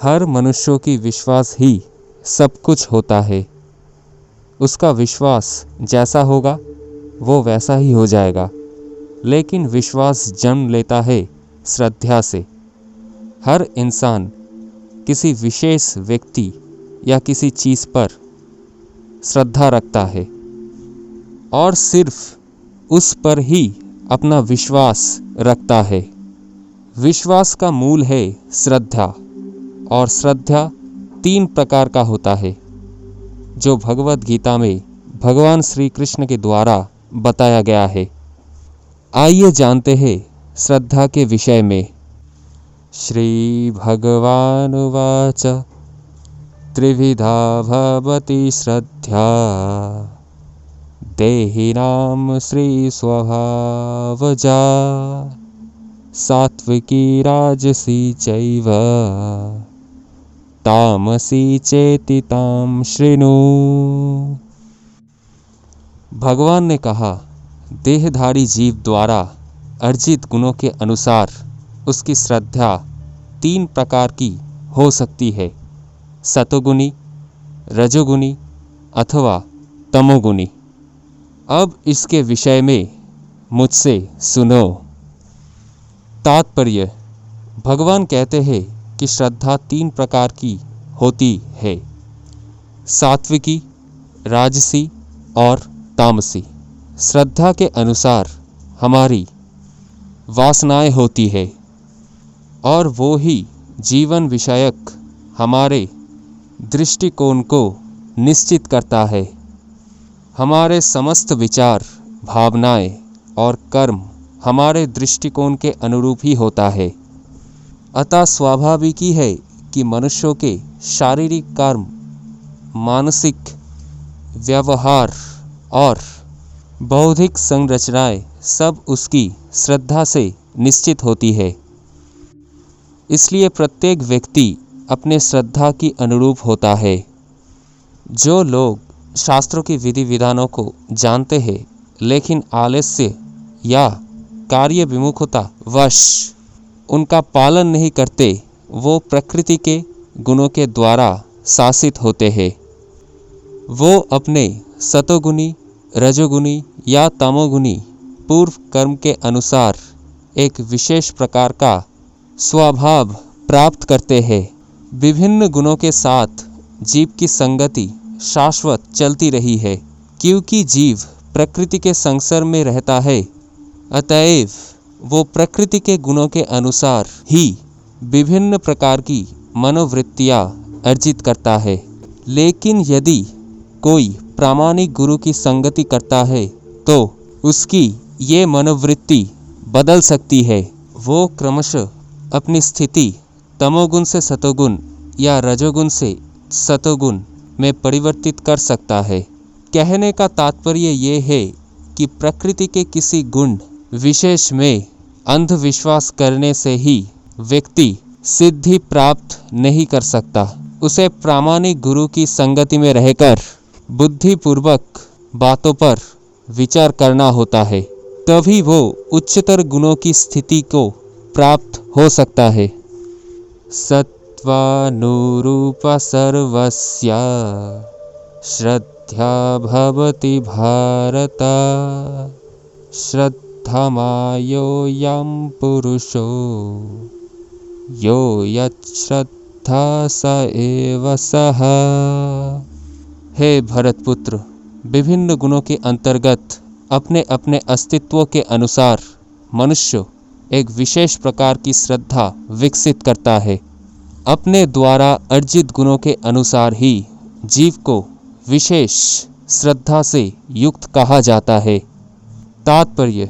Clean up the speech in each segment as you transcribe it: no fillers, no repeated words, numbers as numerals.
हर मनुष्यों की विश्वास ही सब कुछ होता है। उसका विश्वास जैसा होगा वो वैसा ही हो जाएगा। लेकिन विश्वास जन्म लेता है श्रद्धा से। हर इंसान किसी विशेष व्यक्ति या किसी चीज़ पर श्रद्धा रखता है और सिर्फ उस पर ही अपना विश्वास रखता है। विश्वास का मूल है श्रद्धा, और श्रद्धा 3 प्रकार का होता है जो भगवद गीता में भगवान श्री कृष्ण के द्वारा बताया गया है। आइए जानते हैं श्रद्धा के विषय में। श्री भगवानुवाच त्रिविधा भवति श्रद्धा देहिनां श्री स्वभावजा सात्विकी राजसी चैव तामसी चेति तां शृणु। भगवान ने कहा, देहधारी जीव द्वारा अर्जित गुणों के अनुसार उसकी श्रद्धा 3 प्रकार की हो सकती है, सतोगुणी, रजोगुणी अथवा तमोगुणी। अब इसके विषय में मुझसे सुनो। तात्पर्य: भगवान कहते हैं कि श्रद्धा 3 प्रकार की होती है, सात्विकी, राजसी और तामसी। श्रद्धा के अनुसार हमारी वासनाएं होती है और वो ही जीवन विषयक हमारे दृष्टिकोण को निश्चित करता है। हमारे समस्त विचार, भावनाएं और कर्म हमारे दृष्टिकोण के अनुरूप ही होता है। अतः स्वाभाविक ही है कि मनुष्यों के शारीरिक कर्म, मानसिक व्यवहार और बौद्धिक संरचनाएं सब उसकी श्रद्धा से निश्चित होती है। इसलिए प्रत्येक व्यक्ति अपने श्रद्धा की अनुरूप होता है। जो लोग शास्त्रों की विधि विधानों को जानते हैं लेकिन आलस्य या कार्य विमुखता वश उनका पालन नहीं करते, वो प्रकृति के गुणों के द्वारा शासित होते हैं। वो अपने सतोगुणी, रजोगुणी या तमोगुणी पूर्व कर्म के अनुसार एक विशेष प्रकार का स्वभाव प्राप्त करते हैं। विभिन्न गुणों के साथ जीव की संगति शाश्वत चलती रही है, क्योंकि जीव प्रकृति के संसर्ग में रहता है। अतएव वो प्रकृति के गुणों के अनुसार ही विभिन्न प्रकार की मनोवृत्तियाँ अर्जित करता है। लेकिन यदि कोई प्रामाणिक गुरु की संगति करता है तो उसकी ये मनोवृत्ति बदल सकती है। वो क्रमशः अपनी स्थिति तमोगुण से सतोगुण या रजोगुण से सतोगुण में परिवर्तित कर सकता है। कहने का तात्पर्य ये है कि प्रकृति के किसी गुण विशेष में अंधविश्वास करने से ही व्यक्ति सिद्धि प्राप्त नहीं कर सकता। उसे प्रामाणिक गुरु की संगति में रहकर बुद्धिपूर्वक बातों पर विचार करना होता है, तभी वो उच्चतर गुणों की स्थिति को प्राप्त हो सकता है। सत्वानुरूप सर्वस्य श्रद्धा भवति भारत श्रद्धामयोऽयं पुरुषो यो यच्छ्रद्धा स एव सः। हे भरतपुत्र, विभिन्न गुणों के अंतर्गत अपने अपने अस्तित्व के अनुसार मनुष्य एक विशेष प्रकार की श्रद्धा विकसित करता है। अपने द्वारा अर्जित गुणों के अनुसार ही जीव को विशेष श्रद्धा से युक्त कहा जाता है। तात्पर्य: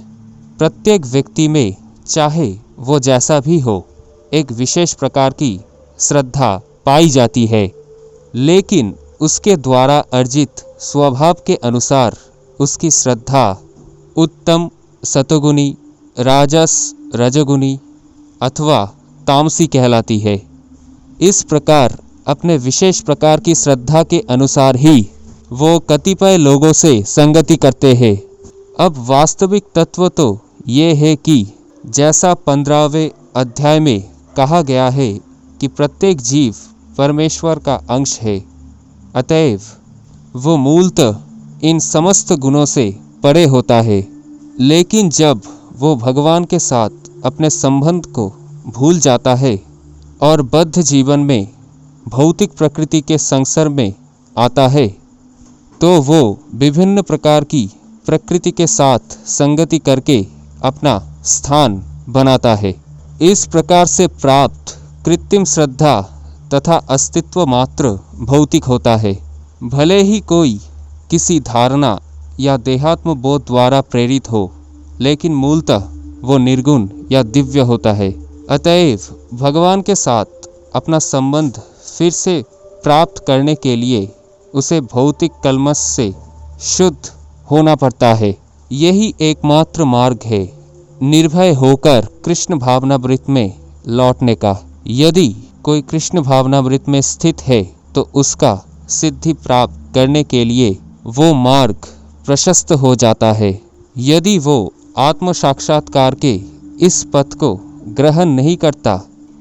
प्रत्येक व्यक्ति में चाहे वो जैसा भी हो, एक विशेष प्रकार की श्रद्धा पाई जाती है, लेकिन उसके द्वारा अर्जित स्वभाव के अनुसार उसकी श्रद्धा उत्तम सतोगुणी, राजस रजोगुणी अथवा तामसी कहलाती है। इस प्रकार अपने विशेष प्रकार की श्रद्धा के अनुसार ही वो कतिपय लोगों से संगति करते हैं। अब वास्तविक तत्व तो ये है कि जैसा 15वें अध्याय में कहा गया है कि प्रत्येक जीव परमेश्वर का अंश है, अतएव वो मूलतः इन समस्त गुणों से परे होता है। लेकिन जब वो भगवान के साथ अपने संबंध को भूल जाता है और बद्ध जीवन में भौतिक प्रकृति के संसर्ग में आता है, तो वो विभिन्न प्रकार की प्रकृति के साथ संगति करके अपना स्थान बनाता है। इस प्रकार से प्राप्त कृत्रिम श्रद्धा तथा अस्तित्व मात्र भौतिक होता है। भले ही कोई किसी धारणा या देहात्म बोध द्वारा प्रेरित हो, लेकिन मूलतः वो निर्गुण या दिव्य होता है। अतएव भगवान के साथ अपना संबंध फिर से प्राप्त करने के लिए उसे भौतिक कल्मश से शुद्ध होना पड़ता है। यही एकमात्र मार्ग है निर्भय होकर कृष्ण भावनामृत में लौटने का। यदि कोई कृष्ण भावनामृत में स्थित है तो उसका सिद्धि प्राप्त करने के लिए वो मार्ग प्रशस्त हो जाता है। यदि वो आत्म साक्षात्कार के इस पथ को ग्रहण नहीं करता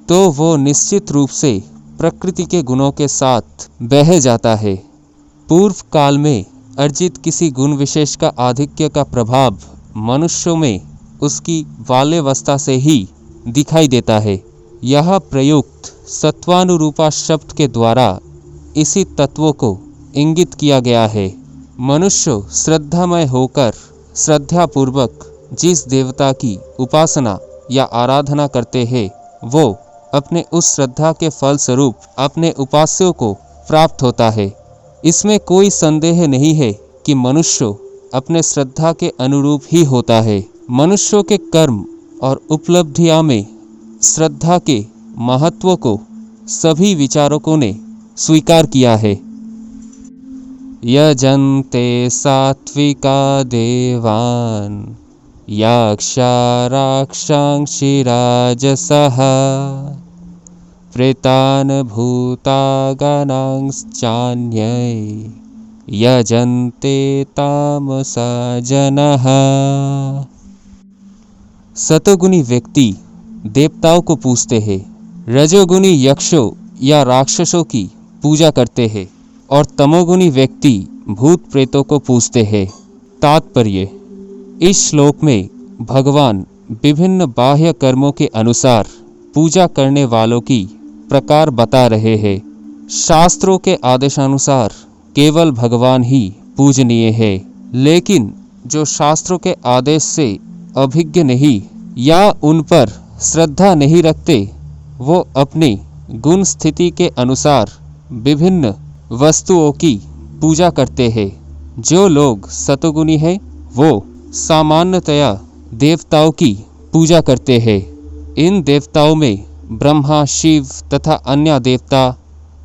तो वो निश्चित रूप से प्रकृति के गुणों के साथ बह जाता है। पूर्व काल में अर्जित किसी गुण विशेष का आधिक्य का प्रभाव मनुष्यों में उसकी बाल्यावस्था से ही दिखाई देता है। यह प्रयुक्त सत्वानुरूपा शब्द के द्वारा इसी तत्वों को इंगित किया गया है। मनुष्य श्रद्धामय होकर श्रद्धापूर्वक जिस देवता की उपासना या आराधना करते हैं, वो अपने उस श्रद्धा के फलस्वरूप अपने उपास्यों को प्राप्त होता है। इसमें कोई संदेह नहीं है कि मनुष्य अपने श्रद्धा के अनुरूप ही होता है। मनुष्यों के कर्म और उपलब्धियां में श्रद्धा के महत्व को सभी विचारकों ने स्वीकार किया है। यजन्ते सात्विका देवान् यक्षा राक्षांसि राजसः प्रेतान् भूतागणांश्चान्ये यजन्ते तामसा जनः। सतोगुणी व्यक्ति देवताओं को पूजते हैं, रजोगुणी यक्षों या राक्षसों की पूजा करते हैं और तमोगुणी व्यक्ति भूत प्रेतों को पूजते हैं। तात्पर्य: इस श्लोक में भगवान विभिन्न बाह्य कर्मों के अनुसार पूजा करने वालों की प्रकार बता रहे हैं। शास्त्रों के आदेशानुसार केवल भगवान ही पूजनीय है, लेकिन जो शास्त्रों के आदेश से अभिज्ञ नहीं या उन पर श्रद्धा नहीं रखते, वो अपनी गुण स्थिति के अनुसार विभिन्न वस्तुओं की पूजा करते हैं। जो लोग सतोगुणी हैं, वो सामान्यतया देवताओं की पूजा करते हैं। इन देवताओं में ब्रह्मा, शिव तथा अन्य देवता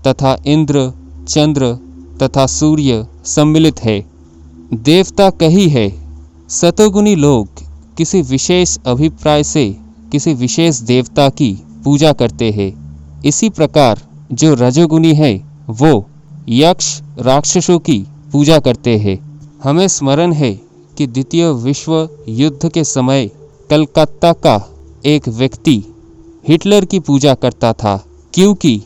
तथा इंद्र, चंद्र तथा सूर्य सम्मिलित है। देवता कही है। सतोगुणी लोग किसी विशेष अभिप्राय से किसी विशेष देवता की पूजा करते हैं। इसी प्रकार जो रजोगुणी है, वो यक्ष राक्षसों की पूजा करते हैं। हमें स्मरण है कि द्वितीय विश्व युद्ध के समय कलकत्ता का एक व्यक्ति हिटलर की पूजा करता था, क्योंकि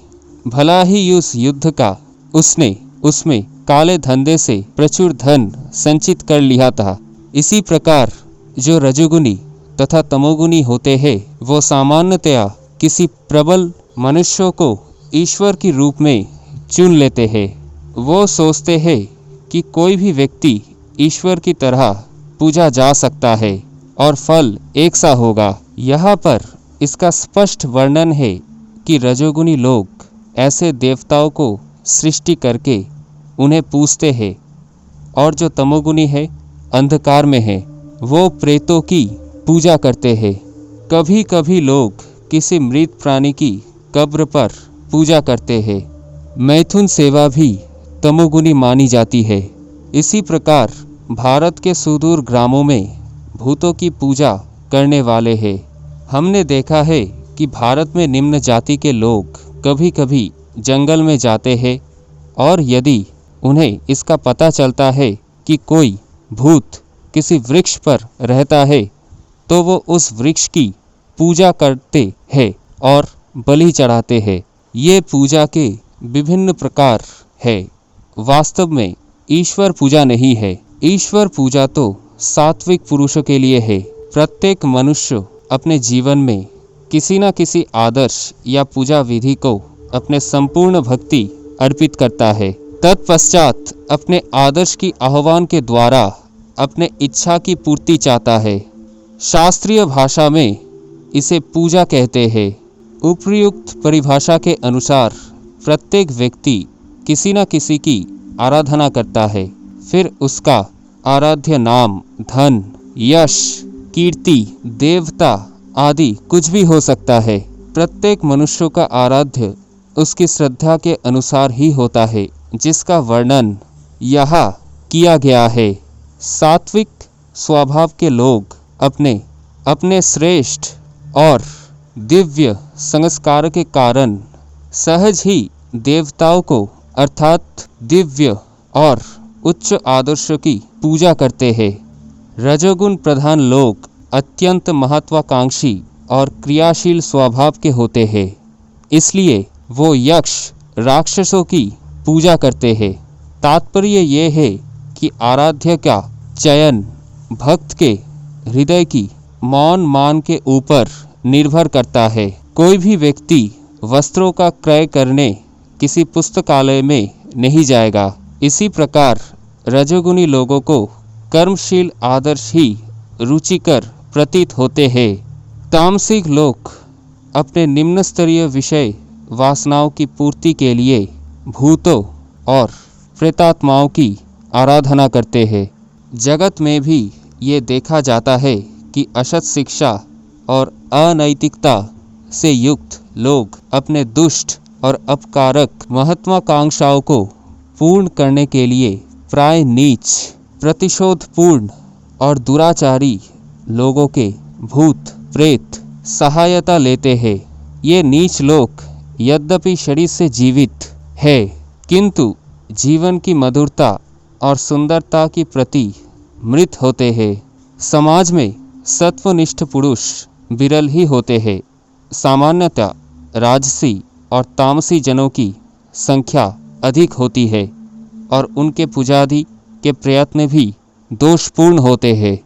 भला ही उस युद्ध का उसने उसमें काले धंधे से प्रचुर धन संचित कर लिया था। इसी प्रकार जो रजोगुणी तथा तमोगुणी होते हैं, वो सामान्यतया किसी प्रबल मनुष्यों को ईश्वर के रूप में चुन लेते हैं। वो सोचते हैं कि कोई भी व्यक्ति ईश्वर की तरह पूजा जा सकता है और फल एक सा होगा। यहाँ पर इसका स्पष्ट वर्णन है कि रजोगुणी लोग ऐसे देवताओं को सृष्टि करके उन्हें पूजते हैं, और जो तमोगुणी है, अंधकार में है, वो प्रेतों की पूजा करते हैं। कभी कभी लोग किसी मृत प्राणी की कब्र पर पूजा करते हैं। मैथुन सेवा भी तमोगुणी मानी जाती है। इसी प्रकार भारत के सुदूर ग्रामों में भूतों की पूजा करने वाले हैं। हमने देखा है कि भारत में निम्न जाति के लोग कभी कभी जंगल में जाते हैं, और यदि उन्हें इसका पता चलता है कि कोई भूत किसी वृक्ष पर रहता है, तो वो उस वृक्ष की पूजा करते हैं और बलि चढ़ाते हैं। ये पूजा के विभिन्न प्रकार है। वास्तव में ईश्वर पूजा नहीं है। ईश्वर पूजा तो सात्विक पुरुषों के लिए है। प्रत्येक मनुष्य अपने जीवन में किसी न किसी आदर्श या पूजा विधि को अपने संपूर्ण भक्ति अर्पित करता है। तत्पश्चात अपने आदर्श की आह्वान के द्वारा अपने इच्छा की पूर्ति चाहता है। शास्त्रीय भाषा में इसे पूजा कहते हैं। उपर्युक्त परिभाषा के अनुसार प्रत्येक व्यक्ति किसी न किसी की आराधना करता है। फिर उसका आराध्य नाम धन, यश, कीर्ति, देवता आदि कुछ भी हो सकता है। प्रत्येक मनुष्य का आराध्य उसकी श्रद्धा के अनुसार ही होता है, जिसका वर्णन यहाँ किया गया है। सात्विक स्वभाव के लोग अपने अपने श्रेष्ठ और दिव्य संस्कार के कारण सहज ही देवताओं को अर्थात दिव्य और उच्च आदर्शों की पूजा करते हैं। रजोगुण प्रधान लोग अत्यंत महत्वाकांक्षी और क्रियाशील स्वभाव के होते हैं, इसलिए वो यक्ष राक्षसों की पूजा करते हैं। तात्पर्य ये है कि आराध्य का चयन भक्त के हृदय की मौन मान के ऊपर निर्भर करता है। कोई भी व्यक्ति वस्त्रों का क्रय करने किसी पुस्तकालय में नहीं जाएगा। इसी प्रकार रजोगुणी लोगों को कर्मशील आदर्श ही रुचिकर प्रतीत होते हैं। तामसिक लोग अपने निम्न स्तरीय विषय वासनाओं की पूर्ति के लिए भूतों और प्रेतात्माओं की आराधना करते हैं। जगत में भी ये देखा जाता है कि असत शिक्षा और अनैतिकता से युक्त लोग अपने दुष्ट और अपकारक महत्वाकांक्षाओं को पूर्ण करने के लिए प्राय नीच, प्रतिशोधपूर्ण और दुराचारी लोगों के भूत प्रेत सहायता लेते हैं। ये नीच लोग यद्यपि शरीर से जीवित है, किंतु जीवन की मधुरता और सुंदरता के प्रति मृत होते हैं। समाज में सत्वनिष्ठ पुरुष विरल ही होते हैं। सामान्यतः राजसी और तामसी जनों की संख्या अधिक होती है और उनके पुजारी के प्रयत्न भी दोषपूर्ण होते हैं।